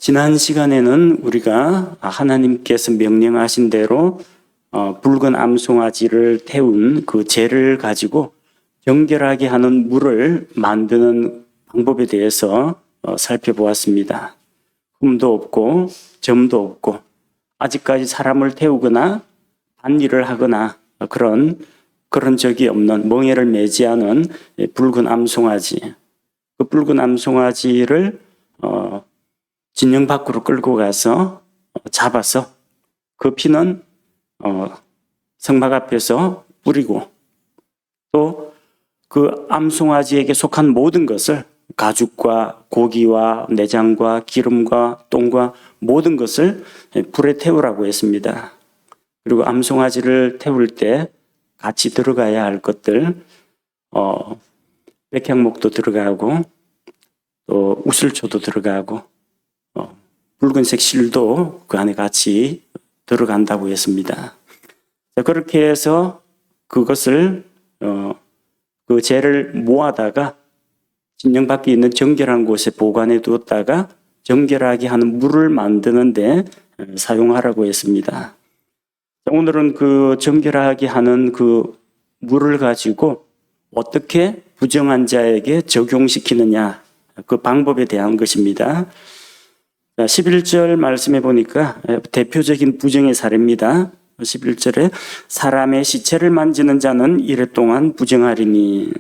지난 시간에는 우리가 하나님께서 명령하신 대로 붉은 암송아지를 태운 그 재를 가지고 정결하게 하는 물을 만드는 방법에 대해서 살펴보았습니다. 흠도 없고 점도 없고 아직까지 사람을 태우거나 반일을 하거나 그런 적이 없는 멍에를 매지 않은 붉은 암송아지. 그 붉은 암송아지를 진영 밖으로 끌고 가서 잡아서 그 피는 성막 앞에서 뿌리고 또 그 암송아지에게 속한 모든 것을 가죽과 고기와 내장과 기름과 똥과 모든 것을 불에 태우라고 했습니다. 그리고 암송아지를 태울 때 같이 들어가야 할 것들 백향목도 들어가고 또 우슬초도 들어가고 붉은색 실도 그 안에 같이 들어간다고 했습니다. 그렇게 해서 그것을 그 재를 모아다가 진영 밖에 있는 정결한 곳에 보관해 두었다가 정결하게 하는 물을 만드는데 사용하라고 했습니다. 오늘은 그 정결하게 하는 그 물을 가지고 어떻게 부정한 자에게 적용시키느냐 그 방법에 대한 것입니다. 11절 말씀해 보니까 대표적인 부정의 사례입니다. 11절에 사람의 시체를 만지는 자는 이래 동안 부정하리니.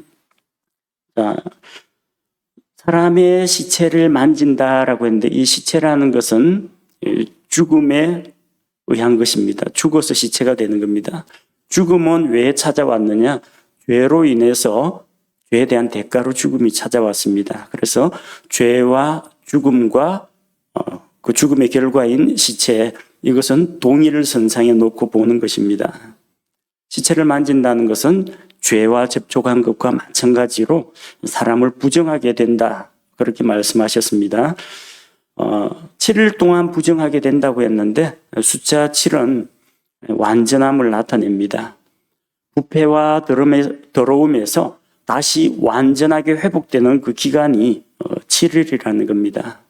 사람의 시체를 만진다라고 했는데 이 시체라는 것은 죽음에 의한 것입니다. 죽어서 시체가 되는 겁니다. 죽음은 왜 찾아왔느냐? 죄로 인해서 죄에 대한 대가로 죽음이 찾아왔습니다. 그래서 죄와 죽음과 그 죽음의 결과인 시체, 이것은 동일 선상에 놓고 보는 것입니다. 시체를 만진다는 것은 죄와 접촉한 것과 마찬가지로 사람을 부정하게 된다. 그렇게 말씀하셨습니다. 7일 동안 부정하게 된다고 했는데 숫자 7은 완전함을 나타냅니다. 부패와 더러움에서 다시 완전하게 회복되는 그 기간이 7일이라는 겁니다.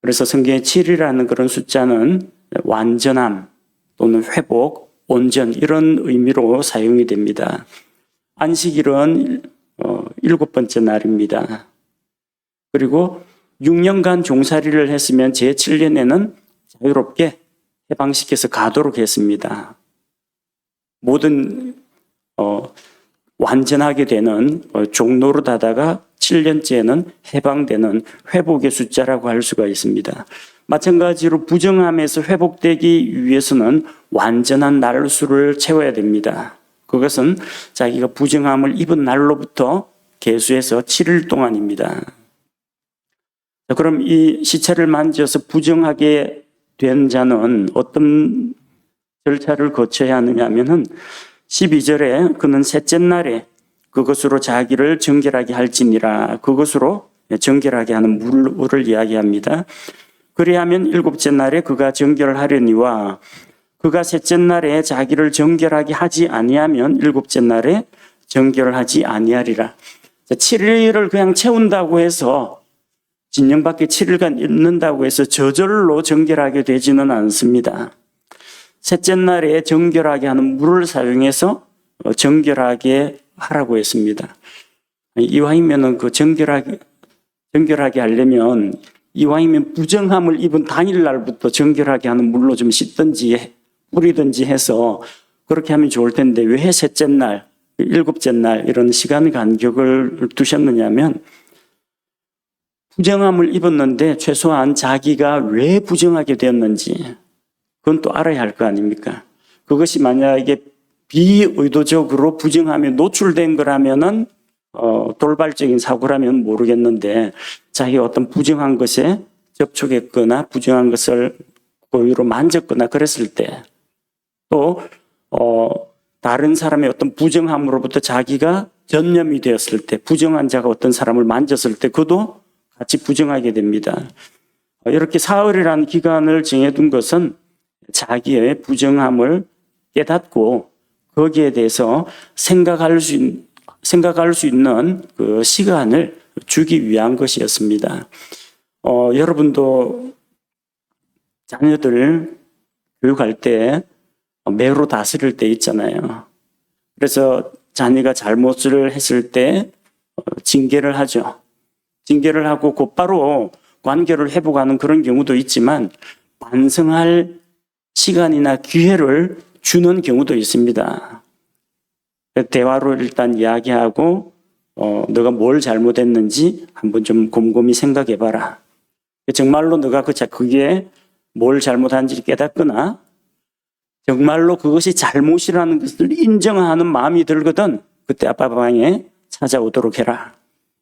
그래서 성경에 7이라는 그런 숫자는 완전함 또는 회복, 온전 이런 의미로 사용이 됩니다. 안식일은 7번째 날입니다. 그리고 6년간 종살이를 했으면 제7년에는 자유롭게 해방시켜서 가도록 했습니다. 모든 완전하게 되는 종로로 하다가 7년째는 해방되는 회복의 숫자라고 할 수가 있습니다. 마찬가지로 부정함에서 회복되기 위해서는 완전한 날수를 채워야 됩니다. 그것은 자기가 부정함을 입은 날로부터 계수해서 7일 동안입니다. 그럼 이 시체를 만져서 부정하게 된 자는 어떤 절차를 거쳐야 하느냐 하면은 12절에 그는 셋째 날에 그것으로 자기를 정결하게 할지니라. 그것으로 정결하게 하는 물을 이야기합니다. 그리하면 7째 날에 그가 정결하려니와 그가 셋째 날에 자기를 정결하게 하지 아니하면 7째 날에 정결하지 아니하리라. 7일을 그냥 채운다고 해서 진영 밖에 7일간 있는다고 해서 저절로 정결하게 되지는 않습니다. 셋째 날에 정결하게 하는 물을 사용해서 정결하게 하라고 했습니다. 이왕이면 그 정결하게 하려면 이왕이면 부정함을 입은 당일날부터 정결하게 하는 물로 좀 씻든지 뿌리든지 해서 그렇게 하면 좋을 텐데 왜 셋째 날, 7째 날 이런 시간 간격을 두셨느냐면 부정함을 입었는데 최소한 자기가 왜 부정하게 되었는지 그건 또 알아야 할 거 아닙니까? 그것이 만약에 비의도적으로 부정함에 노출된 거라면은 돌발적인 사고라면 모르겠는데 자기가 어떤 부정한 것에 접촉했거나 부정한 것을 고의로 만졌거나 그랬을 때 또 다른 사람의 어떤 부정함으로부터 자기가 전염이 되었을 때 부정한 자가 어떤 사람을 만졌을 때 그도 같이 부정하게 됩니다. 이렇게 사흘이라는 기간을 정해둔 것은 자기의 부정함을 깨닫고 거기에 대해서 생각할 수 있는 그 시간을 주기 위한 것이었습니다. 여러분도 자녀들 교육할 때 매로 다스릴 때 있잖아요. 그래서 자녀가 잘못을 했을 때 징계를 하죠. 징계를 하고 곧바로 관계를 회복하는 그런 경우도 있지만 반성할 시간이나 기회를 주는 경우도 있습니다. 대화로 일단 이야기하고 너가 뭘 잘못했는지 한번 좀 곰곰이 생각해봐라. 정말로 너가 그게 뭘 잘못한지 깨닫거나 정말로 그것이 잘못이라는 것을 인정하는 마음이 들거든 그때 아빠 방에 찾아오도록 해라.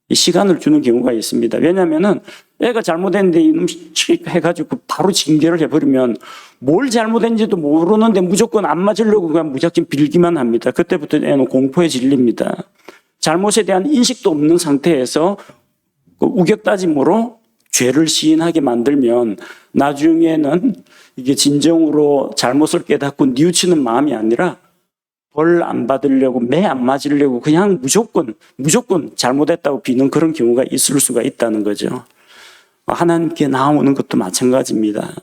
이 시간을 주는 경우가 있습니다. 왜냐하면 애가 잘못했는데 이놈 해가지고 바로 징계를 해버리면 뭘 잘못했는지도 모르는데 무조건 안 맞으려고 그냥 무작정 빌기만 합니다. 그때부터 애는 공포에 질립니다. 잘못에 대한 인식도 없는 상태에서 우격다짐으로 죄를 시인하게 만들면 나중에는 이게 진정으로 잘못을 깨닫고 뉘우치는 마음이 아니라 벌 안 받으려고 매 안 맞으려고 그냥 무조건 잘못했다고 비는 그런 경우가 있을 수가 있다는 거죠. 하나님께 나오는 것도 마찬가지입니다.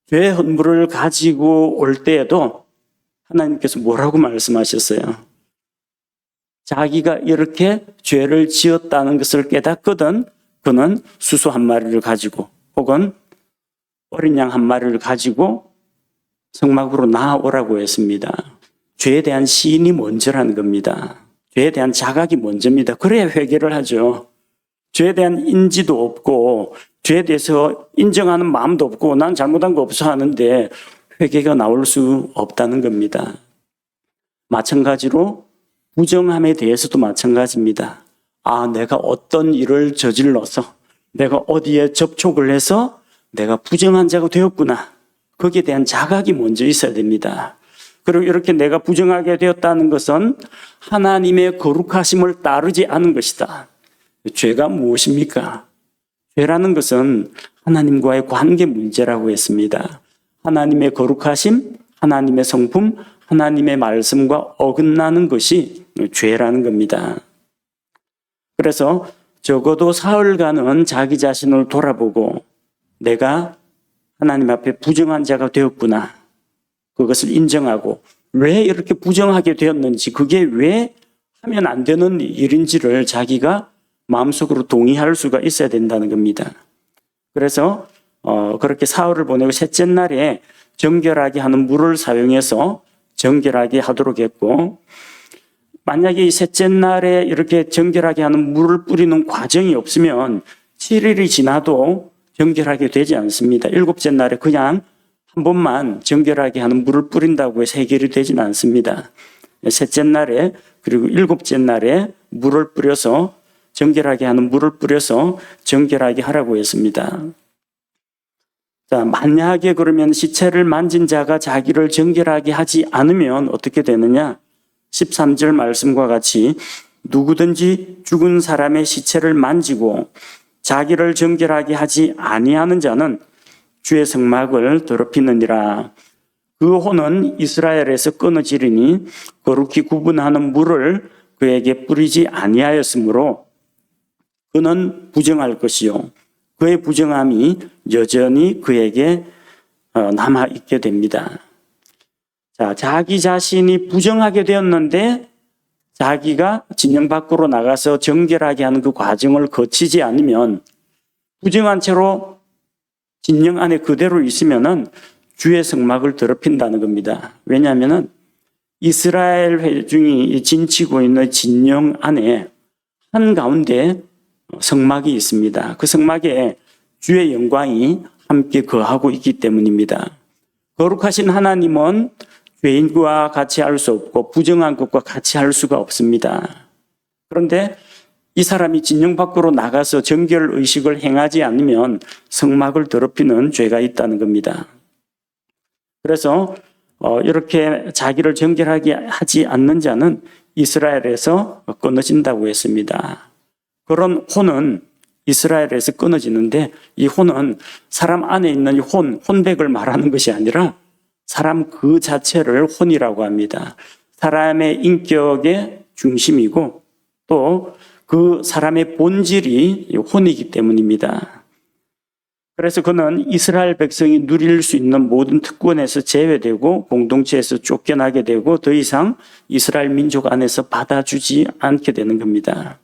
죄의 헌물을 가지고 올 때에도 하나님께서 뭐라고 말씀하셨어요? 자기가 이렇게 죄를 지었다는 것을 깨닫거든 그는 수소 한 마리를 가지고 혹은 어린 양 한 마리를 가지고 성막으로 나아오라고 했습니다. 죄에 대한 시인이 먼저라는 겁니다. 죄에 대한 자각이 먼저입니다. 그래야 회개를 하죠. 죄에 대한 인지도 없고 죄에 대해서 인정하는 마음도 없고 난 잘못한 거 없어 하는데 회개가 나올 수 없다는 겁니다. 마찬가지로 부정함에 대해서도 마찬가지입니다. 내가 어떤 일을 저질러서 내가 어디에 접촉을 해서 내가 부정한 자가 되었구나. 거기에 대한 자각이 먼저 있어야 됩니다. 그리고 이렇게 내가 부정하게 되었다는 것은 하나님의 거룩하심을 따르지 않은 것이다. 죄가 무엇입니까? 죄라는 것은 하나님과의 관계 문제라고 했습니다. 하나님의 거룩하심, 하나님의 성품, 하나님의 말씀과 어긋나는 것이 죄라는 겁니다. 그래서 적어도 사흘간은 자기 자신을 돌아보고 내가 하나님 앞에 부정한 자가 되었구나. 그것을 인정하고 왜 이렇게 부정하게 되었는지 그게 왜 하면 안 되는 일인지를 자기가 마음속으로 동의할 수가 있어야 된다는 겁니다. 그래서 그렇게 사흘을 보내고 셋째 날에 정결하게 하는 물을 사용해서 정결하게 하도록 했고 만약에 이 셋째 날에 이렇게 정결하게 하는 물을 뿌리는 과정이 없으면 7일이 지나도 정결하게 되지 않습니다. 일곱째 날에 그냥 한 번만 정결하게 하는 물을 뿌린다고 해서 해결이 되지는 않습니다. 셋째 날에 그리고 일곱째 날에 물을 뿌려서 정결하게 하는 물을 뿌려서 정결하게 하라고 했습니다. 자, 만약에 그러면 시체를 만진 자가 자기를 정결하게 하지 않으면 어떻게 되느냐? 13절 말씀과 같이 누구든지 죽은 사람의 시체를 만지고 자기를 정결하게 하지 아니하는 자는 주의 성막을 더럽히느니라. 그 혼은 이스라엘에서 끊어지리니 거룩히 구분하는 물을 그에게 뿌리지 아니하였으므로 그는 부정할 것이요 그의 부정함이 여전히 그에게 남아 있게 됩니다. 자, 자기 자신이 부정하게 되었는데 자기가 진영 밖으로 나가서 정결하게 하는 그 과정을 거치지 않으면 부정한 채로 진영 안에 그대로 있으면은 주의 성막을 더럽힌다는 겁니다. 왜냐하면은 이스라엘 회중이 진치고 있는 진영 안에 한가운데 성막이 있습니다. 그 성막에 주의 영광이 함께 거하고 있기 때문입니다. 거룩하신 하나님은 죄인과 같이 할 수 없고 부정한 것과 같이 할 수가 없습니다. 그런데 이 사람이 진영 밖으로 나가서 정결 의식을 행하지 않으면 성막을 더럽히는 죄가 있다는 겁니다. 그래서 이렇게 자기를 정결하게 하지 않는 자는 이스라엘에서 끊어진다고 했습니다. 그런 혼은 이스라엘에서 끊어지는데 이 혼은 사람 안에 있는 혼백을 말하는 것이 아니라 사람 그 자체를 혼이라고 합니다. 사람의 인격의 중심이고 또 그 사람의 본질이 혼이기 때문입니다. 그래서 그는 이스라엘 백성이 누릴 수 있는 모든 특권에서 제외되고 공동체에서 쫓겨나게 되고 더 이상 이스라엘 민족 안에서 받아주지 않게 되는 겁니다.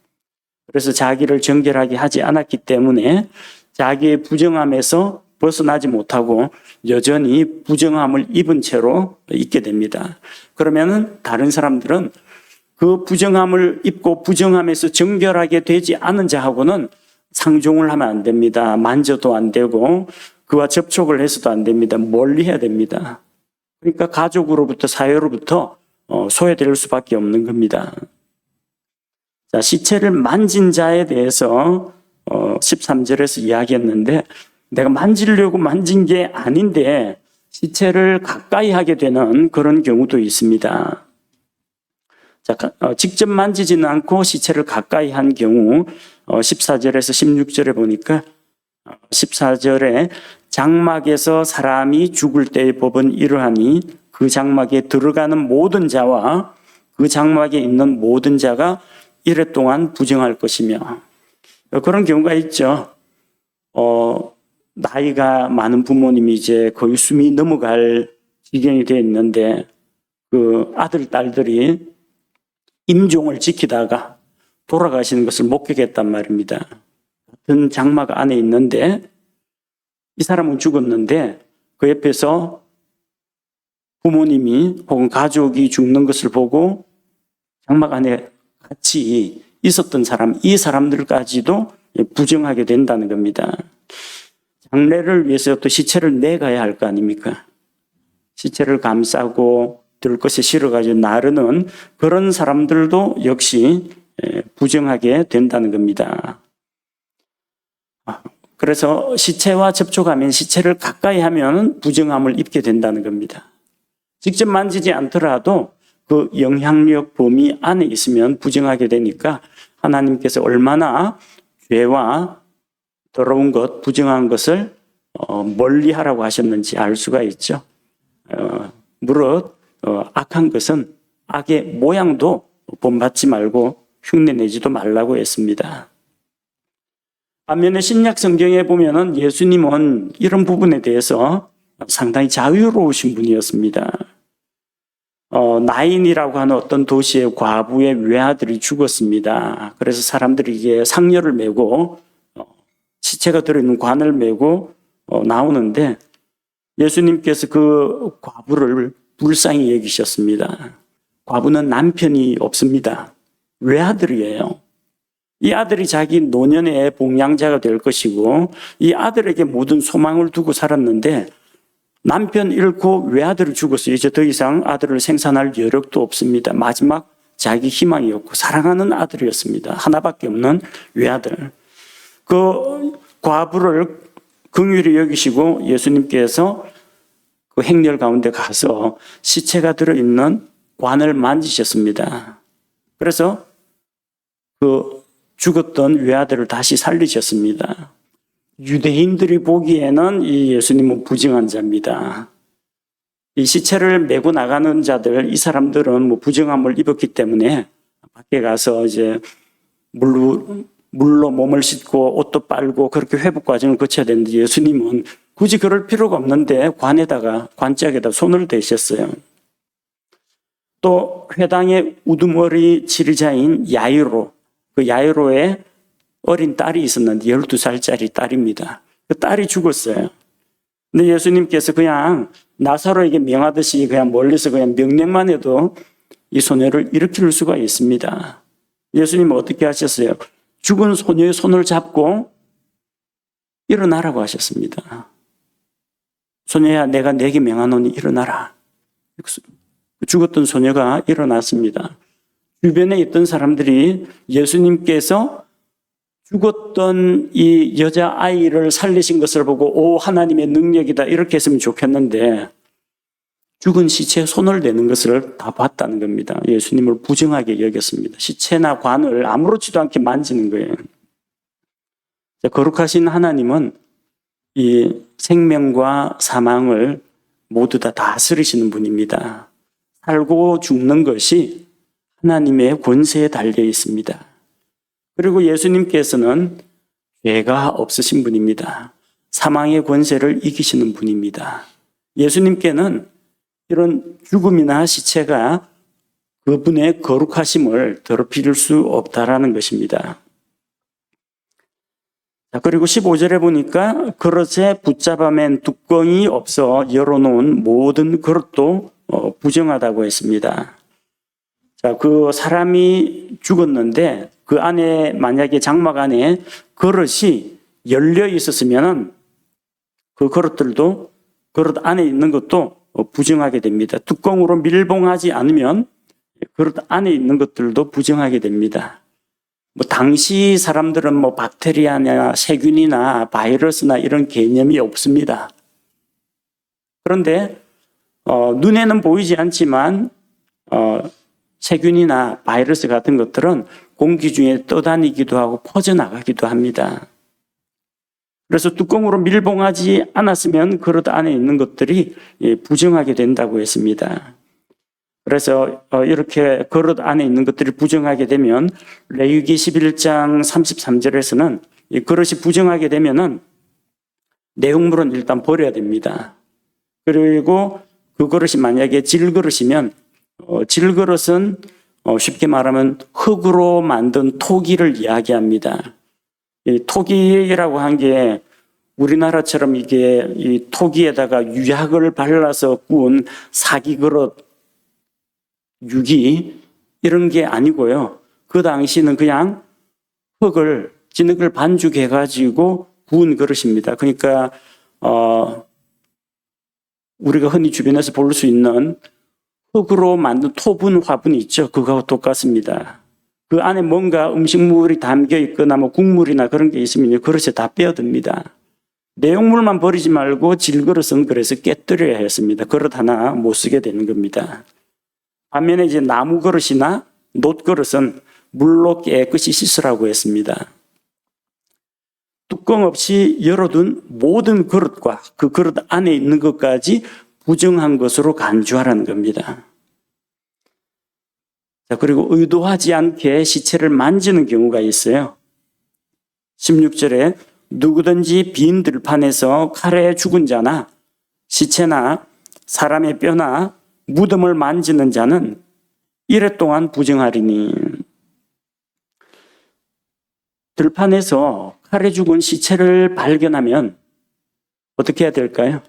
그래서 자기를 정결하게 하지 않았기 때문에 자기의 부정함에서 벗어나지 못하고 여전히 부정함을 입은 채로 있게 됩니다. 그러면 다른 사람들은 그 부정함을 입고 부정함에서 정결하게 되지 않은 자하고는 상종을 하면 안 됩니다. 만져도 안 되고 그와 접촉을 해서도 안 됩니다. 멀리 해야 됩니다. 그러니까 가족으로부터 사회로부터 소외될 수밖에 없는 겁니다. 자, 시체를 만진 자에 대해서 13절에서 이야기했는데 내가 만지려고 만진 게 아닌데 시체를 가까이 하게 되는 그런 경우도 있습니다. 자, 직접 만지지는 않고 시체를 가까이 한 경우 14절에서 16절에 보니까 14절에 장막에서 사람이 죽을 때의 법은 이러하니 그 장막에 들어가는 모든 자와 그 장막에 있는 모든 자가 이래 동안 부정할 것이며 그런 경우가 있죠. 나이가 많은 부모님이 이제 거의 숨이 넘어갈 지경이 되어 있는데 그 아들, 딸들이 임종을 지키다가 돌아가시는 것을 목격했단 말입니다. 같은 장막 안에 있는데 이 사람은 죽었는데 그 옆에서 부모님이 혹은 가족이 죽는 것을 보고 장막 안에 같이 있었던 사람, 이 사람들까지도 부정하게 된다는 겁니다. 장례를 위해서 또 시체를 내가야 할 거 아닙니까? 시체를 감싸고 들것에 실어가지고 나르는 그런 사람들도 역시 부정하게 된다는 겁니다. 그래서 시체와 접촉하면 시체를 가까이 하면 부정함을 입게 된다는 겁니다. 직접 만지지 않더라도 그 영향력 범위 안에 있으면 부정하게 되니까 하나님께서 얼마나 죄와 더러운 것, 부정한 것을 멀리 하라고 하셨는지 알 수가 있죠. 무릇 악한 것은 악의 모양도 본받지 말고 흉내내지도 말라고 했습니다. 반면에 신약 성경에 보면은 예수님은 이런 부분에 대해서 상당히 자유로우신 분이었습니다. 나인이라고 하는 어떤 도시의 과부의 외아들이 죽었습니다. 그래서 사람들이 이게 상여를 메고 시체가 들어있는 관을 메고 나오는데 예수님께서 그 과부를 불쌍히 여기셨습니다. 과부는 남편이 없습니다. 외아들이에요. 이 아들이 자기 노년의 봉양자가 될 것이고 이 아들에게 모든 소망을 두고 살았는데 남편 잃고 외아들을 죽었어요. 이제 더 이상 아들을 생산할 여력도 없습니다. 마지막 자기 희망이었고 사랑하는 아들이었습니다. 하나밖에 없는 외아들. 그 과부를 긍휼히 여기시고 예수님께서 그 행렬 가운데 가서 시체가 들어있는 관을 만지셨습니다. 그래서 그 죽었던 외아들을 다시 살리셨습니다. 유대인들이 보기에는 이 예수님은 부정한 자입니다. 이 시체를 메고 나가는 자들, 이 사람들은 뭐 부정함을 입었기 때문에 밖에 가서 이제 물로 몸을 씻고 옷도 빨고 그렇게 회복 과정을 거쳐야 되는데 예수님은 굳이 그럴 필요가 없는데 관짝에다 손을 대셨어요. 또 회당의 우두머리 지리자인 야이로, 그 야이로의 어린 딸이 있었는데 12살짜리 딸입니다. 그 딸이 죽었어요. 근데 예수님께서 그냥 나사로에게 명하듯이 그냥 멀리서 그냥 명령만 해도 이 소녀를 일으킬 수가 있습니다. 예수님은 어떻게 하셨어요? 죽은 소녀의 손을 잡고 일어나라고 하셨습니다. 소녀야, 내가 네게 명하노니 일어나라. 죽었던 소녀가 일어났습니다. 주변에 있던 사람들이 예수님께서 죽었던 이 여자아이를 살리신 것을 보고 오, 하나님의 능력이다 이렇게 했으면 좋겠는데 죽은 시체에 손을 대는 것을 다 봤다는 겁니다. 예수님을 부정하게 여겼습니다. 시체나 관을 아무렇지도 않게 만지는 거예요. 거룩하신 하나님은 이 생명과 사망을 모두 다 다스리시는 분입니다. 살고 죽는 것이 하나님의 권세에 달려 있습니다. 그리고 예수님께서는 죄가 없으신 분입니다. 사망의 권세를 이기시는 분입니다. 예수님께는 이런 죽음이나 시체가 그분의 거룩하심을 더럽힐 수 없다라는 것입니다. 그리고 15절에 보니까 그릇에 붙잡아 맨 뚜껑이 없어 열어놓은 모든 그릇도 부정하다고 했습니다. 자, 그 사람이 죽었는데 그 안에 만약에 장막 안에 그릇이 열려 있었으면 그 그릇들도 그릇 안에 있는 것도 부정하게 됩니다. 뚜껑으로 밀봉하지 않으면 그릇 안에 있는 것들도 부정하게 됩니다. 당시 사람들은 박테리아나 세균이나 바이러스나 이런 개념이 없습니다. 그런데 눈에는 보이지 않지만 세균이나 바이러스 같은 것들은 공기 중에 떠다니기도 하고 퍼져나가기도 합니다. 그래서 뚜껑으로 밀봉하지 않았으면 그릇 안에 있는 것들이 부정하게 된다고 했습니다. 그래서 이렇게 그릇 안에 있는 것들이 부정하게 되면 레위기 11장 33절에서는 이 그릇이 부정하게 되면은 내용물은 일단 버려야 됩니다. 그리고 그 그릇이 만약에 질그릇이면 질그릇은 쉽게 말하면 흙으로 만든 토기를 이야기합니다. 이 토기라고 한 게 우리나라처럼 이게 이 토기에다가 유약을 발라서 구운 사기 그릇 유기 이런 게 아니고요. 그 당시는 그냥 흙을 진흙을 반죽해 가지고 구운 그릇입니다. 그러니까 우리가 흔히 주변에서 볼 수 있는 흙으로 만든 토분 화분이 있죠. 그거하고 똑같습니다. 그 안에 뭔가 음식물이 담겨 있거나 국물이나 그런 게 있으면 그릇에 다 빼어듭니다. 내용물만 버리지 말고 질그릇은 그래서 깨뜨려야 했습니다. 그릇 하나 못 쓰게 되는 겁니다. 반면에 이제 나무 그릇이나 놋 그릇은 물로 깨끗이 씻으라고 했습니다. 뚜껑 없이 열어둔 모든 그릇과 그 그릇 안에 있는 것까지 부정한 것으로 간주하라는 겁니다. 자, 그리고 의도하지 않게 시체를 만지는 경우가 있어요. 16절에 누구든지 빈 들판에서 칼에 죽은 자나 시체나 사람의 뼈나 무덤을 만지는 자는 이래 동안 부정하리니. 들판에서 칼에 죽은 시체를 발견하면 어떻게 해야 될까요?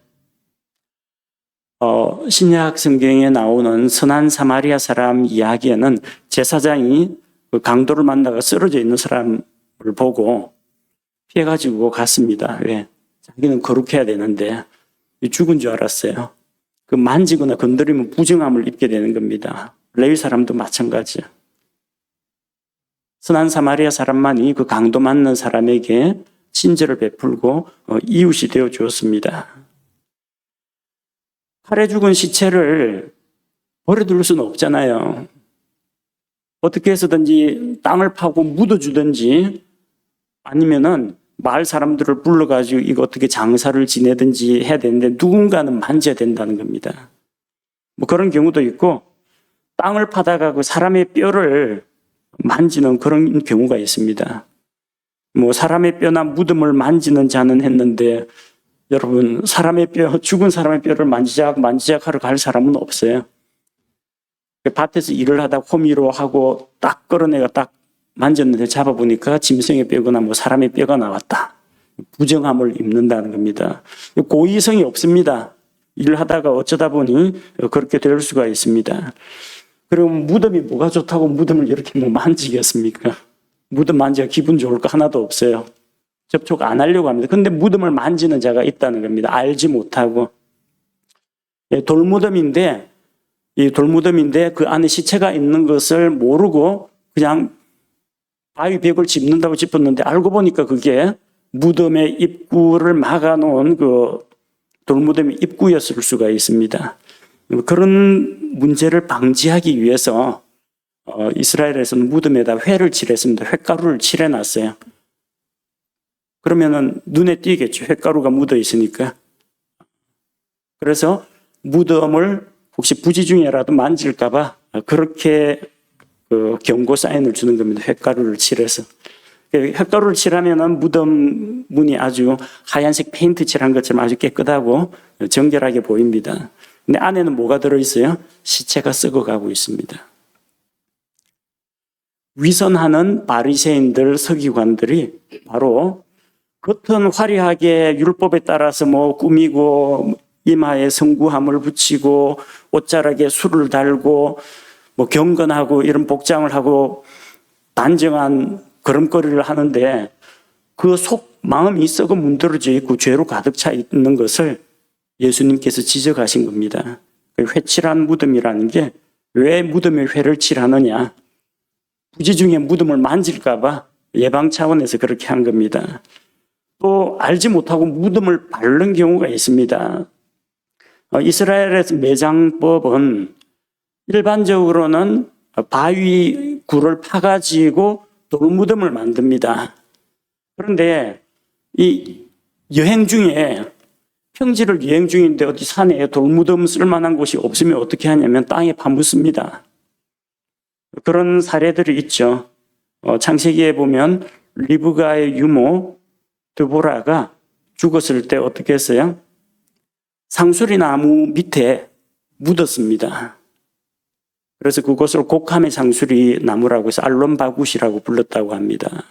신약 성경에 나오는 선한 사마리아 사람 이야기에는 제사장이 그 강도를 만나가 쓰러져 있는 사람을 보고 피해가지고 갔습니다. 왜? 자기는 거룩해야 되는데 죽은 줄 알았어요. 그 만지거나 건드리면 부정함을 입게 되는 겁니다. 레위 사람도 마찬가지예요. 선한 사마리아 사람만이 그 강도 맞는 사람에게 친절을 베풀고 이웃이 되어 주었습니다. 칼에 죽은 시체를 버려둘 수는 없잖아요. 어떻게 해서든지 땅을 파고 묻어주든지 아니면은 마을 사람들을 불러가지고 이거 어떻게 장사를 지내든지 해야 되는데 누군가는 만져야 된다는 겁니다. 그런 경우도 있고 땅을 파다가 그 사람의 뼈를 만지는 그런 경우가 있습니다. 사람의 뼈나 무덤을 만지는 자는 했는데 여러분 사람의 뼈, 죽은 사람의 뼈를 만지작 하러 갈 사람은 없어요. 밭에서 일을 하다 호미로 하고 딱 끌어내가 딱 만졌는데 잡아보니까 짐승의 뼈거나 사람의 뼈가 나왔다. 부정함을 입는다는 겁니다. 고의성이 없습니다. 일을 하다가 어쩌다 보니 그렇게 될 수가 있습니다. 그리고 무덤이 뭐가 좋다고 무덤을 이렇게 만지겠습니까? 무덤 만지가 기분 좋을 거 하나도 없어요. 접촉 안 하려고 합니다. 근데 무덤을 만지는 자가 있다는 겁니다. 알지 못하고. 돌무덤인데 그 안에 시체가 있는 것을 모르고 그냥 바위 벽을 짚는다고 짚었는데 알고 보니까 그게 무덤의 입구를 막아놓은 그 돌무덤의 입구였을 수가 있습니다. 그런 문제를 방지하기 위해서 이스라엘에서는 무덤에다 회를 칠했습니다. 횟가루를 칠해놨어요. 그러면은 눈에 띄겠죠. 횟가루가 묻어 있으니까. 그래서 무덤을 혹시 부지 중에라도 만질까봐 그렇게 그 경고 사인을 주는 겁니다. 횟가루를 칠해서. 벽돌을 칠하면은 무덤 문이 아주 하얀색 페인트 칠한 것처럼 아주 깨끗하고 정결하게 보입니다. 근데 안에는 뭐가 들어있어요? 시체가 썩어가고 있습니다. 위선하는 바리새인들, 서기관들이 바로 겉은 화려하게 율법에 따라서 뭐 꾸미고 이마에 성구함을 붙이고 옷자락에 술을 달고 뭐 경건하고 이런 복장을 하고 단정한 걸음걸이를 하는데 그 속 마음이 썩어 문드러져 있고 죄로 가득 차 있는 것을 예수님께서 지적하신 겁니다. 회칠한 무덤이라는 게 왜 무덤에 회를 칠하느냐? 부지 중에 무덤을 만질까 봐 예방 차원에서 그렇게 한 겁니다. 또 알지 못하고 무덤을 바른 경우가 있습니다. 이스라엘에서 매장법은 일반적으로는 바위 굴을 파가지고 돌무덤을 만듭니다. 그런데 이 여행 중에 평지를 여행 중인데 어디 산에 돌무덤 쓸만한 곳이 없으면 어떻게 하냐면 땅에 파묻습니다. 그런 사례들이 있죠. 창세기에 보면 리브가의 유모 드보라가 죽었을 때 어떻게 했어요? 상수리 나무 밑에 묻었습니다. 그래서 그것을 곡함의 상수리 나무라고 해서 알론바굿이라고 불렀다고 합니다.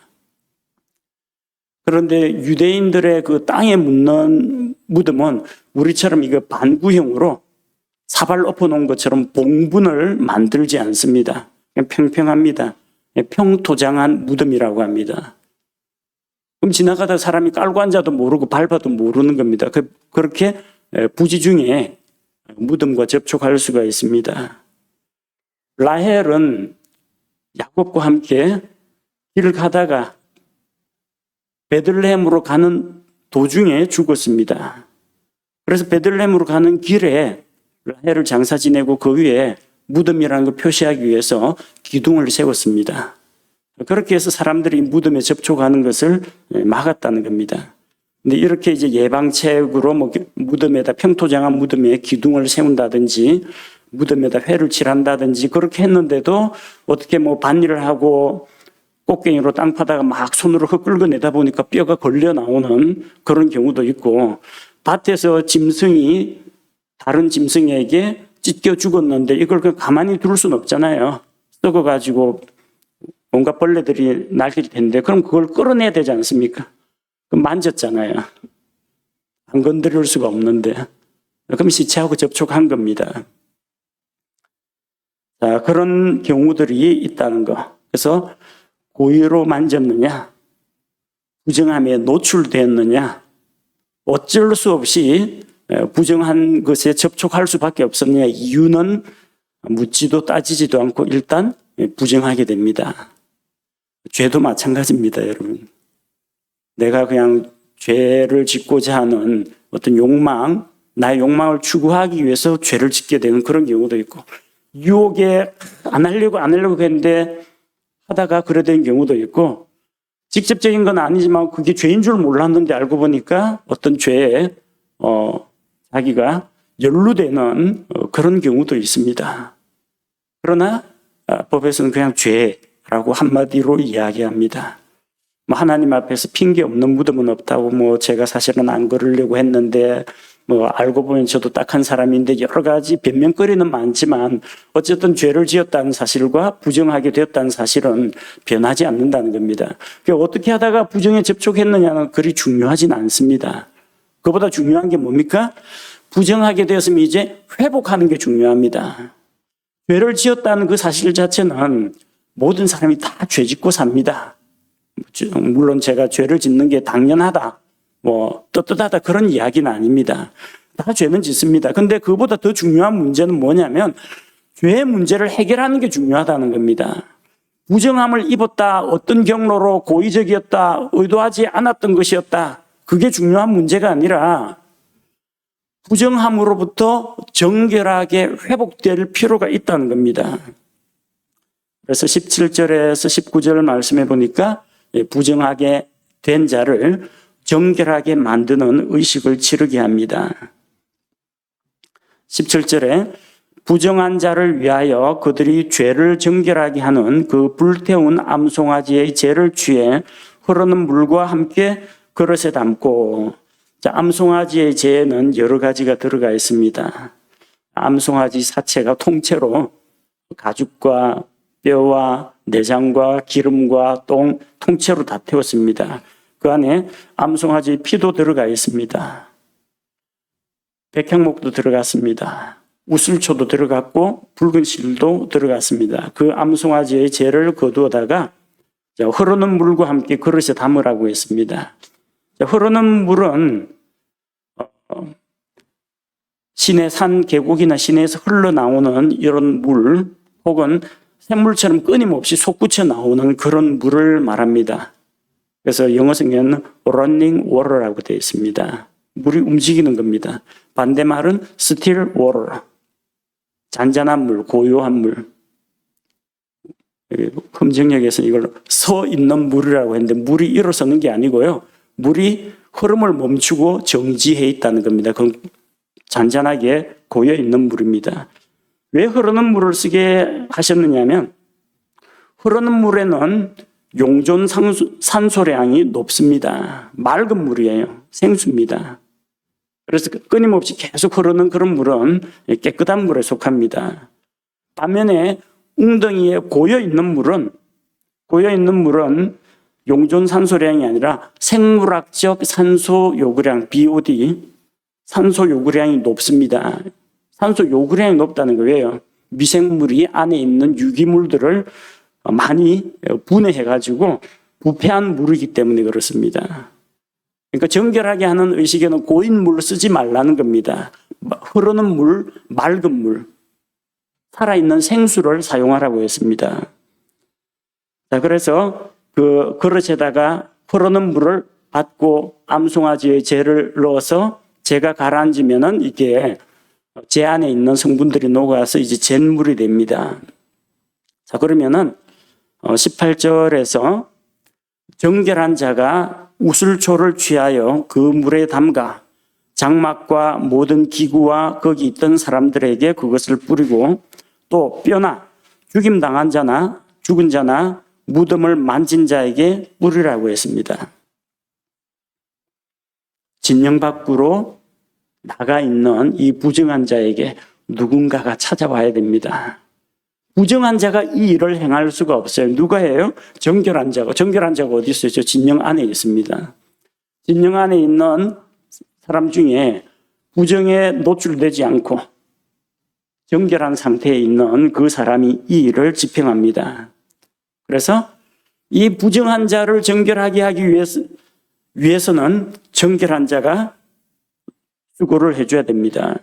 그런데 유대인들의 그 땅에 묻는 무덤은 우리처럼 이거 반구형으로 사발 엎어놓은 것처럼 봉분을 만들지 않습니다. 그냥 평평합니다. 평토장한 무덤이라고 합니다. 그럼 지나가다 사람이 깔고 앉아도 모르고 밟아도 모르는 겁니다. 그렇게 부지 중에 무덤과 접촉할 수가 있습니다. 라헬은 야곱과 함께 길을 가다가 베들레헴으로 가는 도중에 죽었습니다. 그래서 베들레헴으로 가는 길에 라헬을 장사 지내고 그 위에 무덤이라는 걸 표시하기 위해서 기둥을 세웠습니다. 그렇게 해서 사람들이 무덤에 접촉하는 것을 막았다는 겁니다. 근데 이렇게 이제 예방책으로 뭐 무덤에다 평토장한 무덤에 기둥을 세운다든지 무덤에다 회를 칠한다든지 그렇게 했는데도 어떻게 뭐 밭일을 하고 꽃갱이로 땅 파다가 막 손으로 흙 긁어내다 보니까 뼈가 걸려 나오는 그런 경우도 있고 밭에서 짐승이 다른 짐승에게 찢겨 죽었는데 이걸 그냥 가만히 둘 수는 없잖아요. 썩어가지고 온갖 벌레들이 날릴 텐데 그럼 그걸 끌어내야 되지 않습니까? 그럼 만졌잖아요. 안 건드릴 수가 없는데 그럼 시체하고 접촉한 겁니다. 자, 그런 경우들이 있다는 거. 그래서 고의로 만졌느냐, 부정함에 노출되었느냐, 어쩔 수 없이 부정한 것에 접촉할 수밖에 없었느냐 이유는 묻지도 따지지도 않고 일단 부정하게 됩니다. 죄도 마찬가지입니다, 여러분. 내가 그냥 죄를 짓고자 하는 어떤 욕망, 나의 욕망을 추구하기 위해서 죄를 짓게 되는 그런 경우도 있고 유혹에 안 하려고 했는데 하다가 그래 된 경우도 있고 직접적인 건 아니지만 그게 죄인 줄 몰랐는데 알고 보니까 어떤 죄에 자기가 연루되는 그런 경우도 있습니다. 그러나 법에서는 그냥 죄라고 한마디로 이야기합니다. 뭐 하나님 앞에서 핑계 없는 무덤은 없다고 뭐 제가 사실은 안 그러려고 했는데 뭐 알고 보면 저도 딱한 사람인데 여러 가지 변명거리는 많지만 어쨌든 죄를 지었다는 사실과 부정하게 되었다는 사실은 변하지 않는다는 겁니다. 그러니까 어떻게 하다가 부정에 접촉했느냐는 그리 중요하진 않습니다. 그보다 중요한 게 뭡니까? 부정하게 되었으면 이제 회복하는 게 중요합니다. 죄를 지었다는 그 사실 자체는 모든 사람이 다 죄 짓고 삽니다. 물론 제가 죄를 짓는 게 당연하다, 뭐 떳떳하다 그런 이야기는 아닙니다. 다 죄는 짓습니다. 근데 그보다 더 중요한 문제는 뭐냐면 죄의 문제를 해결하는 게 중요하다는 겁니다. 부정함을 입었다, 어떤 경로로 고의적이었다, 의도하지 않았던 것이었다, 그게 중요한 문제가 아니라 부정함으로부터 정결하게 회복될 필요가 있다는 겁니다. 그래서 17절에서 19절 말씀해 보니까 부정하게 된 자를 정결하게 만드는 의식을 치르게 합니다. 17절에 부정한 자를 위하여 그들이 죄를 정결하게 하는 그 불태운 암송아지의 죄를 취해 흐르는 물과 함께 그릇에 담고. 자, 암송아지의 재에는 여러 가지가 들어가 있습니다. 암송아지 사체가 통째로 가죽과 뼈와 내장과 기름과 똥 통째로 다 태웠습니다. 그 안에 암송아지 피도 들어가 있습니다. 백향목도 들어갔습니다. 우슬초도 들어갔고 붉은 실도 들어갔습니다. 그 암송아지의 재를 거두어다가 흐르는 물과 함께 그릇에 담으라고 했습니다. 흐르는 물은 시내 산 계곡이나 시내에서 흘러나오는 이런 물 혹은 샘물처럼 끊임없이 솟구쳐 나오는 그런 물을 말합니다. 그래서 영어 성경에는 running water라고 되어 있습니다. 물이 움직이는 겁니다. 반대말은 still water, 잔잔한 물, 고요한 물. 검정역에서 이걸 서 있는 물이라고 했는데 물이 일어서는 게 아니고요. 물이 흐름을 멈추고 정지해 있다는 겁니다. 그건 잔잔하게 고여 있는 물입니다. 왜 흐르는 물을 쓰게 하셨느냐면 흐르는 물에는 용존 산소량이 높습니다. 맑은 물이에요. 생수입니다. 그래서 끊임없이 계속 흐르는 그런 물은 깨끗한 물에 속합니다. 반면에 웅덩이에 고여있는 물은 용존 산소량이 아니라 생물학적 산소 요구량 BOD, 산소 요구량이 높습니다. 산소 요구량이 높다는 거예요. 미생물이 안에 있는 유기물들을 많이 분해해가지고 부패한 물이기 때문에 그렇습니다. 그러니까 정결하게 하는 의식에는 고인 물을 쓰지 말라는 겁니다. 흐르는 물, 맑은 물, 살아있는 생수를 사용하라고 했습니다. 자, 그래서 그 그릇에다가 흐르는 물을 받고 암송아지의 재를 넣어서 재가 가라앉으면은 이게 재 안에 있는 성분들이 녹아서 이제 잿물이 됩니다. 자, 그러면은 18절에서 정결한 자가 우슬초를 취하여 그 물에 담가 장막과 모든 기구와 거기 있던 사람들에게 그것을 뿌리고 또 뼈나 죽임당한 자나 죽은 자나 무덤을 만진 자에게 뿌리라고 했습니다. 진영 밖으로 나가 있는 이 부정한 자에게 누군가가 찾아와야 됩니다. 부정한 자가 이 일을 행할 수가 없어요. 누가 해요? 정결한 자가. 정결한 자가 어디 있어요? 저 진영 안에 있습니다. 진영 안에 있는 사람 중에 부정에 노출되지 않고 정결한 상태에 있는 그 사람이 이 일을 집행합니다. 그래서 이 부정한 자를 정결하게 하기 위해서는 정결한 자가 수고를 해줘야 됩니다.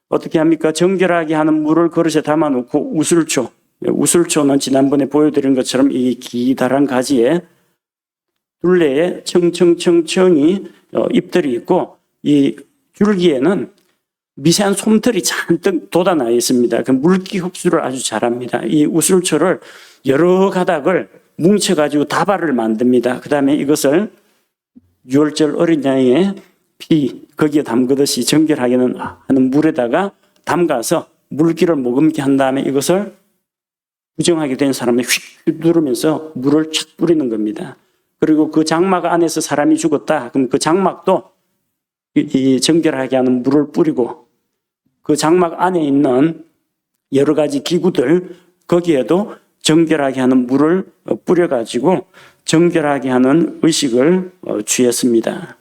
어떻게 합니까? 정결하게 하는 물을 그릇에 담아놓고 우슬초는 지난번에 보여드린 것처럼 이 기다란 가지에 둘레에 청청청청이 잎들이 있고 이 줄기에는 미세한 솜털이 잔뜩 돋아나 있습니다. 그 물기 흡수를 아주 잘합니다. 이 우슬초를 여러 가닥을 뭉쳐가지고 다발을 만듭니다. 그 다음에 이것을 유월절 어린 양의 피 거기에 담그듯이 정결하게 하는 물에다가 담가서 물기를 머금게 한 다음에 이것을 부정하게 된 사람이 휙 누르면서 물을 착 뿌리는 겁니다. 그리고 그 장막 안에서 사람이 죽었다. 그럼 그 장막도 이 정결하게 하는 물을 뿌리고 그 장막 안에 있는 여러 가지 기구들 거기에도 정결하게 하는 물을 뿌려가지고 정결하게 하는 의식을 취했습니다.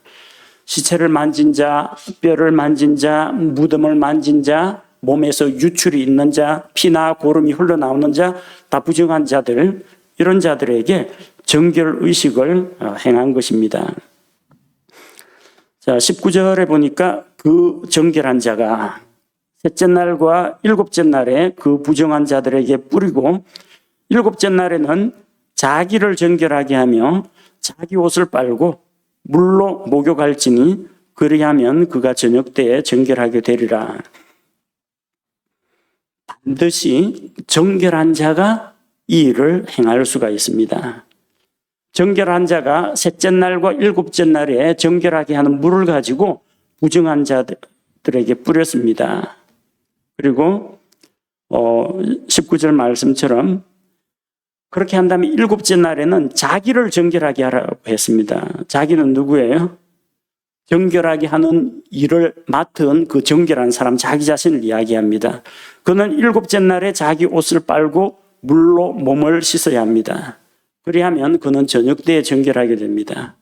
시체를 만진 자, 뼈를 만진 자, 무덤을 만진 자, 몸에서 유출이 있는 자, 피나 고름이 흘러나오는 자, 다 부정한 자들, 이런 자들에게 정결 의식을 행한 것입니다. 자, 19절에 보니까 그 정결한 자가 셋째 날과 일곱째 날에 그 부정한 자들에게 뿌리고 일곱째 날에는 자기를 정결하게 하며 자기 옷을 빨고 물로 목욕할지니 그리하면 그가 저녁 때에 정결하게 되리라. 반드시 정결한 자가 이 일을 행할 수가 있습니다. 정결한 자가 셋째 날과 일곱째 날에 정결하게 하는 물을 가지고 부정한 자들에게 뿌렸습니다. 그리고 19절 말씀처럼 그렇게 한 다음에 일곱째 날에는 자기를 정결하게 하라고 했습니다. 자기는 누구예요? 정결하게 하는 일을 맡은 그 정결한 사람, 자기 자신을 이야기합니다. 그는 일곱째 날에 자기 옷을 빨고 물로 몸을 씻어야 합니다. 그리하면 그는 저녁 때에 정결하게 됩니다.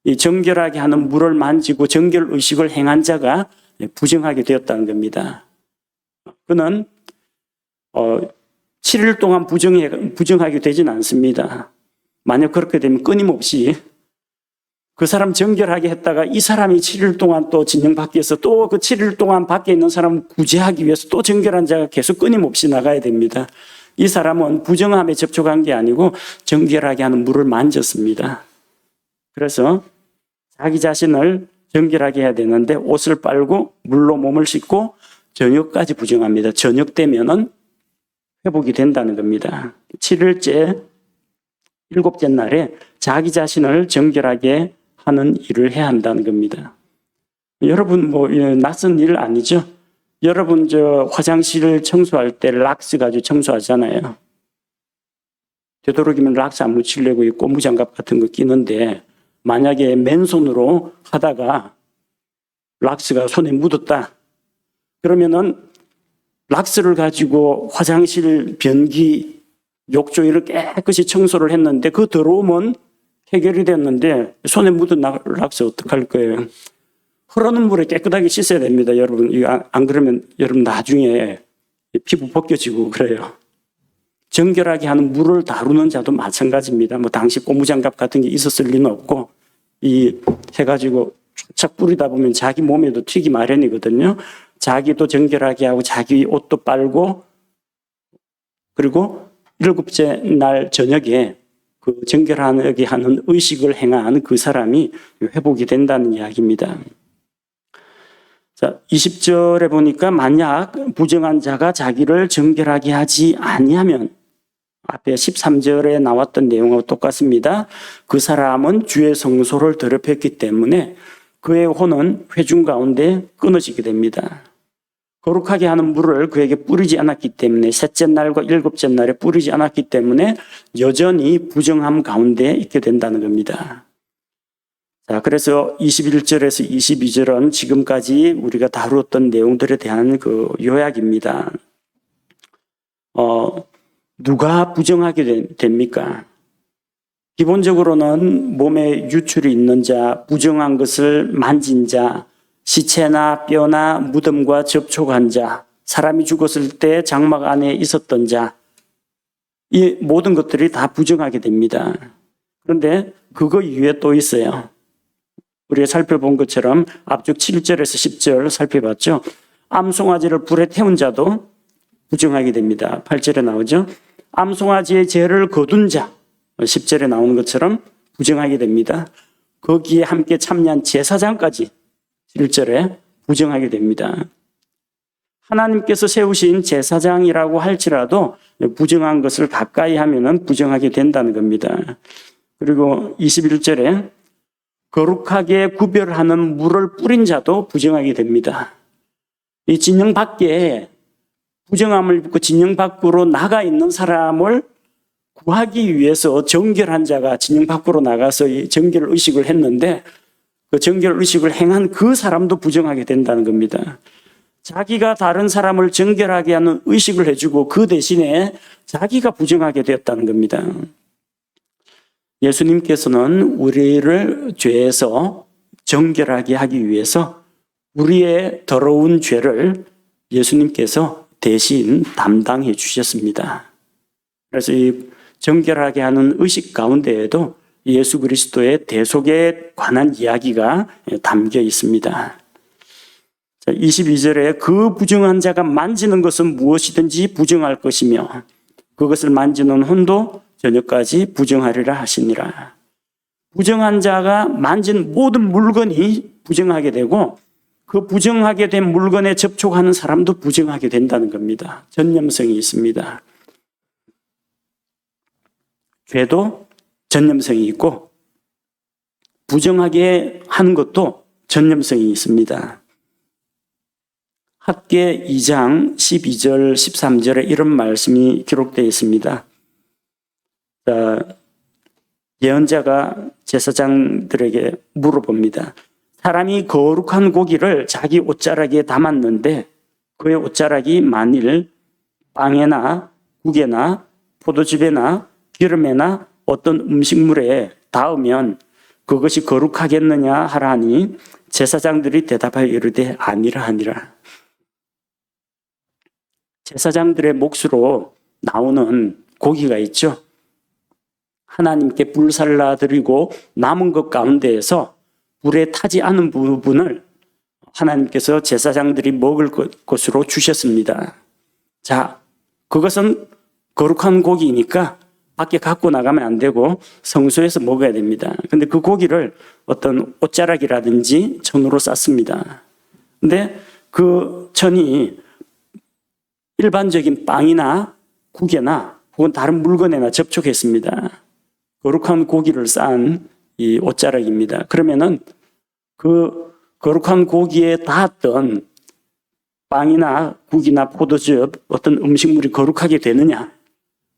이 정결하게 하는 물을 만지고 정결 의식을 행한 자가 부정하게 되었다는 겁니다. 그는 7일 동안 부정하게 되지는 않습니다. 만약 그렇게 되면 끊임없이 그 사람 정결하게 했다가 이 사람이 7일 동안 또 진영 밖에서 또 그 7일 동안 밖에 있는 사람을 구제하기 위해서 또 정결한 자가 계속 끊임없이 나가야 됩니다. 이 사람은 부정함에 접촉한 게 아니고 정결하게 하는 물을 만졌습니다. 그래서 자기 자신을 정결하게 해야 되는데 옷을 빨고 물로 몸을 씻고 저녁까지 부정합니다. 저녁 되면은 회복이 된다는 겁니다. 7일째, 일곱째 날에 자기 자신을 정결하게 하는 일을 해야 한다는 겁니다. 여러분 낯선 일 아니죠? 여러분 화장실 청소할 때 락스 가지고 청소하잖아요. 되도록이면 락스 안 묻히려고 고무장갑 같은 거 끼는데 만약에 맨손으로 하다가 락스가 손에 묻었다. 그러면은 락스를 가지고 화장실 변기 욕조를 깨끗이 청소를 했는데 그 더러움은 해결이 됐는데 손에 묻은 락스 어떡할 거예요? 흐르는 물에 깨끗하게 씻어야 됩니다. 여러분, 안 그러면 여러분 나중에 피부 벗겨지고 그래요. 정결하게 하는 물을 다루는 자도 마찬가지입니다. 당시 고무장갑 같은 게 있었을 리는 없고 해가지고 착 뿌리다 보면 자기 몸에도 튀기 마련이거든요. 자기도 정결하게 하고 자기 옷도 빨고 그리고 일곱째 날 저녁에 그 정결하게 하는 의식을 행한 그 사람이 회복이 된다는 이야기입니다. 자, 20절에 보니까 만약 부정한 자가 자기를 정결하게 하지 아니하면 앞에 13절에 나왔던 내용하고 똑같습니다. 그 사람은 주의 성소를 더럽혔기 때문에 그의 혼은 회중 가운데 끊어지게 됩니다. 거룩하게 하는 물을 그에게 뿌리지 않았기 때문에 셋째 날과 일곱째 날에 뿌리지 않았기 때문에 여전히 부정함 가운데 있게 된다는 겁니다. 자, 그래서 21절에서 22절은 지금까지 우리가 다루었던 내용들에 대한 그 요약입니다. 누가 부정하게 됩니까? 기본적으로는 몸에 유출이 있는 자, 부정한 것을 만진 자, 시체나 뼈나 무덤과 접촉한 자, 사람이 죽었을 때 장막 안에 있었던 자, 이 모든 것들이 다 부정하게 됩니다. 그런데 그거 이외에 또 있어요. 우리가 살펴본 것처럼 앞쪽 7절에서 10절 살펴봤죠. 암송아지를 불에 태운 자도 부정하게 됩니다. 8절에 나오죠. 암송아지의 죄를 거둔 자, 10절에 나오는 것처럼 부정하게 됩니다. 거기에 함께 참여한 제사장까지 1절에 부정하게 됩니다. 하나님께서 세우신 제사장이라고 할지라도 부정한 것을 가까이 하면은 부정하게 된다는 겁니다. 그리고 21절에 거룩하게 구별하는 물을 뿌린 자도 부정하게 됩니다. 이 진영 밖에 부정함을 입고 진영 밖으로 나가 있는 사람을 구하기 위해서 정결한 자가 진영 밖으로 나가서 이 정결 의식을 했는데 그 정결 의식을 행한 그 사람도 부정하게 된다는 겁니다. 자기가 다른 사람을 정결하게 하는 의식을 해주고 그 대신에 자기가 부정하게 되었다는 겁니다. 예수님께서는 우리를 죄에서 정결하게 하기 위해서 우리의 더러운 죄를 예수님께서 대신 담당해 주셨습니다. 그래서 이 정결하게 하는 의식 가운데에도 예수 그리스도의 대속에 관한 이야기가 담겨 있습니다. 22절에 그 부정한 자가 만지는 것은 무엇이든지 부정할 것이며 그것을 만지는 혼도 저녁까지 부정하리라 하시니라. 부정한 자가 만진 모든 물건이 부정하게 되고 그 부정하게 된 물건에 접촉하는 사람도 부정하게 된다는 겁니다. 전염성이 있습니다. 죄도 전염성이 있고 부정하게 하는 것도 전염성이 있습니다. 학계 2장 12절 13절에 이런 말씀이 기록되어 있습니다. 예언자가 제사장들에게 물어봅니다. 사람이 거룩한 고기를 자기 옷자락에 담았는데 그의 옷자락이 만일 빵에나 국에나 포도즙에나 기름에나 어떤 음식물에 닿으면 그것이 거룩하겠느냐 하라니 제사장들이 대답하여 이르되 아니라 하니라. 제사장들의 몫으로 나오는 고기가 있죠. 하나님께 불살라 드리고 남은 것 가운데에서 불에 타지 않은 부분을 하나님께서 제사장들이 먹을 것으로 주셨습니다. 자, 그것은 거룩한 고기니까 밖에 갖고 나가면 안 되고 성소에서 먹어야 됩니다. 근데 그 고기를 어떤 옷자락이라든지 천으로 쌌습니다. 근데 그 천이 일반적인 빵이나 국에나 혹은 다른 물건에나 접촉했습니다. 거룩한 고기를 싼 이 옷자락입니다. 그러면은 그 거룩한 고기에 닿았던 빵이나 국이나 포도즙 어떤 음식물이 거룩하게 되느냐?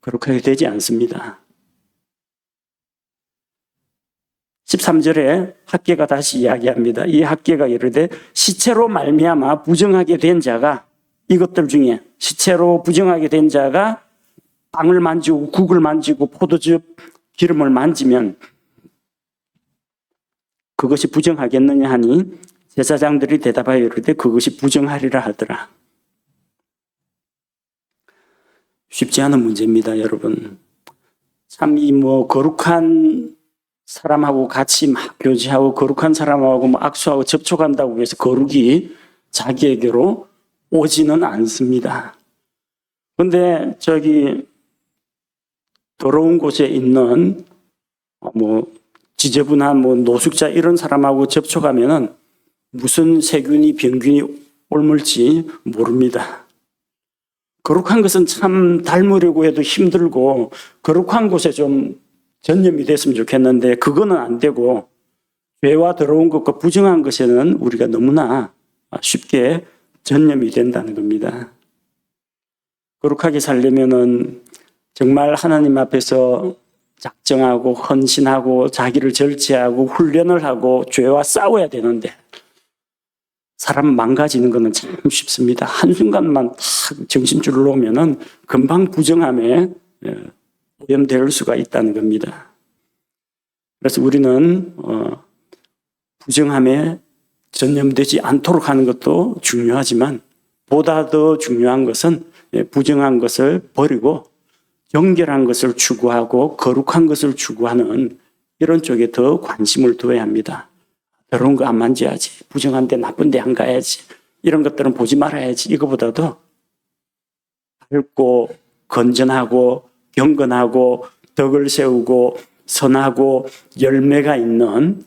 거룩하게 되지 않습니다. 13절에 학개가 다시 이야기합니다. 이 학개가 이르되 시체로 말미암아 부정하게 된 자가 이것들 중에 시체로 부정하게 된 자가 빵을 만지고 국을 만지고 포도즙 기름을 만지면 그것이 부정하겠느냐 하니 제사장들이 대답하여 이르되 그것이 부정하리라 하더라. 쉽지 않은 문제입니다, 여러분. 참 이 거룩한 사람하고 같이 막 교제하고 거룩한 사람하고 악수하고 접촉한다고 해서 거룩이 자기에게로 오지는 않습니다. 그런데 더러운 곳에 있는 지저분한 노숙자 이런 사람하고 접촉하면은 무슨 세균이 병균이 옮을지 모릅니다. 거룩한 것은 참 닮으려고 해도 힘들고 거룩한 곳에 좀 전념이 됐으면 좋겠는데 그거는 안 되고 죄와 더러운 것과 부정한 것에는 우리가 너무나 쉽게 전념이 된다는 겁니다. 거룩하게 살려면은 정말 하나님 앞에서 작정하고 헌신하고 자기를 절제하고 훈련을 하고 죄와 싸워야 되는데 사람 망가지는 것은 참 쉽습니다. 한순간만 탁 정신줄을 놓으면은 금방 부정함에 오염될 수가 있다는 겁니다. 그래서 우리는 부정함에 전념되지 않도록 하는 것도 중요하지만 보다 더 중요한 것은 부정한 것을 버리고 정결한 것을 추구하고 거룩한 것을 추구하는 이런 쪽에 더 관심을 두어야 합니다. 더러운 거 안 만져야지. 부정한 데 나쁜 데 안 가야지. 이런 것들은 보지 말아야지. 이거보다도 밝고 건전하고 경건하고 덕을 세우고 선하고 열매가 있는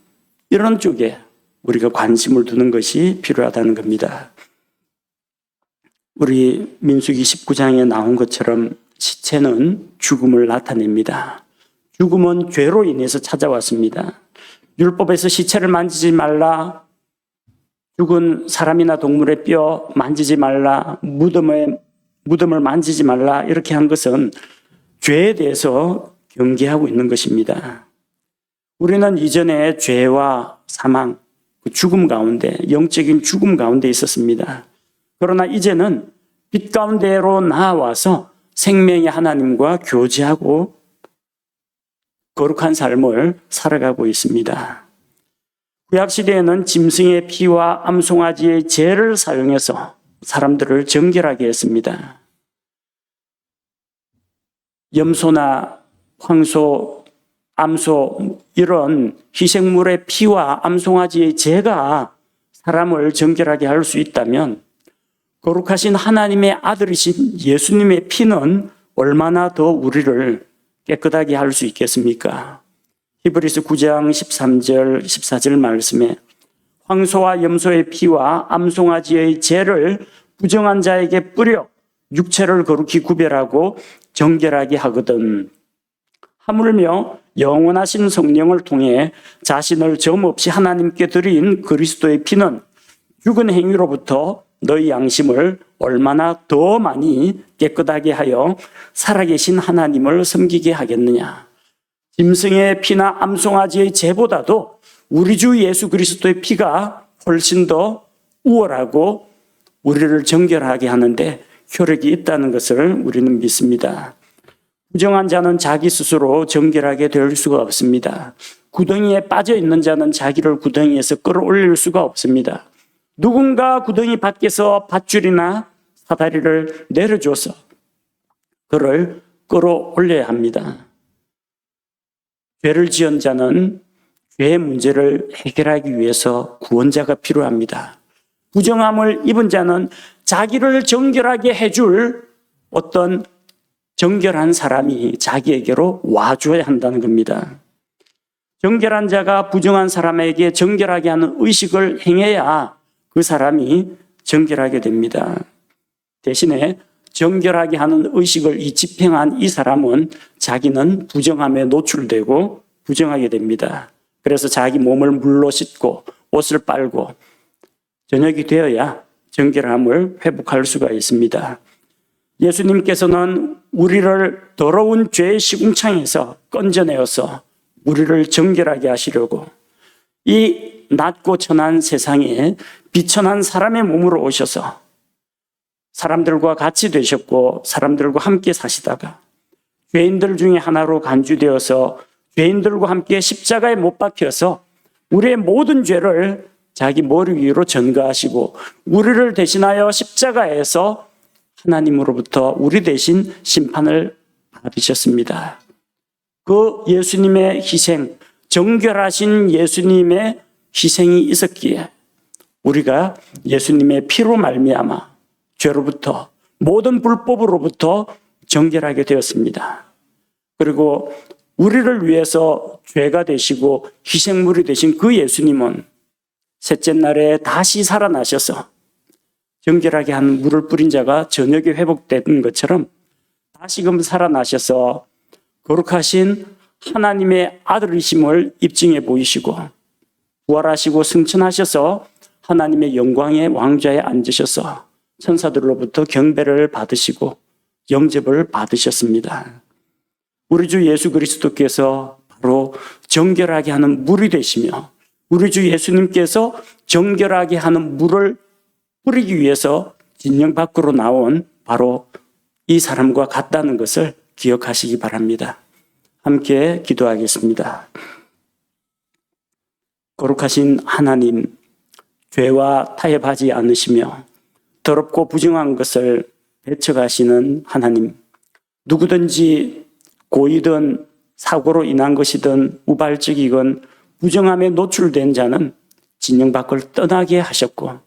이런 쪽에 우리가 관심을 두는 것이 필요하다는 겁니다. 우리 민수기 19장에 나온 것처럼 시체는 죽음을 나타냅니다. 죽음은 죄로 인해서 찾아왔습니다. 율법에서 시체를 만지지 말라, 죽은 사람이나 동물의 뼈 만지지 말라, 무덤을 만지지 말라 이렇게 한 것은 죄에 대해서 경계하고 있는 것입니다. 우리는 이전에 죄와 사망, 죽음 가운데, 영적인 죽음 가운데 있었습니다. 그러나 이제는 빛 가운데로 나와서 생명의 하나님과 교제하고 거룩한 삶을 살아가고 있습니다. 구약시대에는 짐승의 피와 암송아지의 재를 사용해서 사람들을 정결하게 했습니다. 염소나 황소, 암소 이런 희생물의 피와 암송아지의 재가 사람을 정결하게 할 수 있다면 거룩하신 하나님의 아들이신 예수님의 피는 얼마나 더 우리를 깨끗하게 할 수 있겠습니까? 히브리서 9장 13절 14절 말씀에 황소와 염소의 피와 암송아지의 재를 부정한 자에게 뿌려 육체를 거룩히 구별하고 정결하게 하거든. 하물며 영원하신 성령을 통해 자신을 점없이 하나님께 드린 그리스도의 피는 죽은 행위로부터 너희 양심을 얼마나 더 많이 깨끗하게 하여 살아계신 하나님을 섬기게 하겠느냐. 짐승의 피나 암송아지의 제보다도 우리 주 예수 그리스도의 피가 훨씬 더 우월하고 우리를 정결하게 하는데 효력이 있다는 것을 우리는 믿습니다. 부정한 자는 자기 스스로 정결하게 될 수가 없습니다. 구덩이에 빠져 있는 자는 자기를 구덩이에서 끌어올릴 수가 없습니다. 누군가 구덩이 밖에서 밧줄이나 사다리를 내려줘서 그를 끌어올려야 합니다. 죄를 지은 자는 죄의 문제를 해결하기 위해서 구원자가 필요합니다. 부정함을 입은 자는 자기를 정결하게 해줄 어떤 정결한 사람이 자기에게로 와줘야 한다는 겁니다. 정결한 자가 부정한 사람에게 정결하게 하는 의식을 행해야 그 사람이 정결하게 됩니다. 대신에 정결하게 하는 의식을 집행한 이 사람은 자기는 부정함에 노출되고 부정하게 됩니다. 그래서 자기 몸을 물로 씻고 옷을 빨고 저녁이 되어야 정결함을 회복할 수가 있습니다. 예수님께서는 우리를 더러운 죄의 시궁창에서 건져내어서 우리를 정결하게 하시려고 이 낮고 천한 세상에 비천한 사람의 몸으로 오셔서 사람들과 같이 되셨고 사람들과 함께 사시다가 죄인들 중에 하나로 간주되어서 죄인들과 함께 십자가에 못 박혀서 우리의 모든 죄를 자기 머리 위로 전가하시고 우리를 대신하여 십자가에서 하나님으로부터 우리 대신 심판을 받으셨습니다. 그 예수님의 희생, 정결하신 예수님의 희생이 있었기에 우리가 예수님의 피로 말미암아 죄로부터 모든 불법으로부터 정결하게 되었습니다. 그리고 우리를 위해서 죄가 되시고 희생물이 되신 그 예수님은 셋째 날에 다시 살아나셔서 정결하게 한 물을 뿌린 자가 저녁에 회복된 것처럼 다시금 살아나셔서 거룩하신 하나님의 아들이심을 입증해 보이시고 부활하시고 승천하셔서 하나님의 영광의 왕좌에 앉으셔서 천사들로부터 경배를 받으시고 영접을 받으셨습니다. 우리 주 예수 그리스도께서 바로 정결하게 하는 물이 되시며 우리 주 예수님께서 정결하게 하는 물을 뿌리기 위해서 진영 밖으로 나온 바로 이 사람과 같다는 것을 기억하시기 바랍니다. 함께 기도하겠습니다. 거룩하신 하나님, 죄와 타협하지 않으시며 더럽고 부정한 것을 배척하시는 하나님, 누구든지 고의든 사고로 인한 것이든 우발적이건 부정함에 노출된 자는 진영 밖을 떠나게 하셨고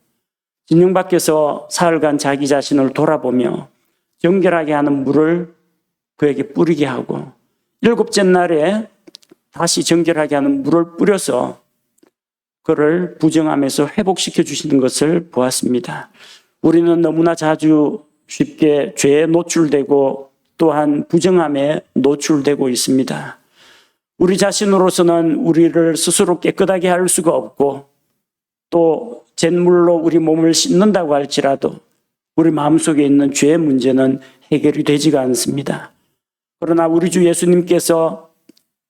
진영 밖에서 사흘간 자기 자신을 돌아보며 정결하게 하는 물을 그에게 뿌리게 하고 일곱째 날에 다시 정결하게 하는 물을 뿌려서 그를 부정함에서 회복시켜 주시는 것을 보았습니다. 우리는 너무나 자주 쉽게 죄에 노출되고 또한 부정함에 노출되고 있습니다. 우리 자신으로서는 우리를 스스로 깨끗하게 할 수가 없고 또 잿물로 우리 몸을 씻는다고 할지라도 우리 마음속에 있는 죄의 문제는 해결이 되지가 않습니다. 그러나 우리 주 예수님께서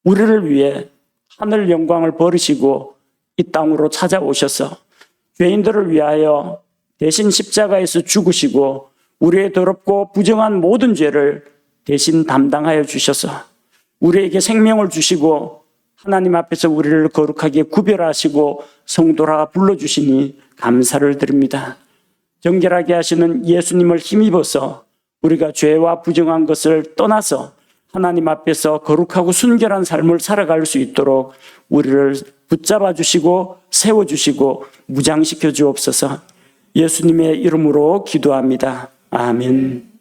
우리를 위해 하늘 영광을 버리시고 이 땅으로 찾아오셔서 죄인들을 위하여 대신 십자가에서 죽으시고 우리의 더럽고 부정한 모든 죄를 대신 담당하여 주셔서 우리에게 생명을 주시고 하나님 앞에서 우리를 거룩하게 구별하시고 성도라 불러주시니 감사를 드립니다. 정결하게 하시는 예수님을 힘입어서 우리가 죄와 부정한 것을 떠나서 하나님 앞에서 거룩하고 순결한 삶을 살아갈 수 있도록 우리를 붙잡아 주시고 세워주시고 무장시켜 주옵소서. 예수님의 이름으로 기도합니다. 아멘.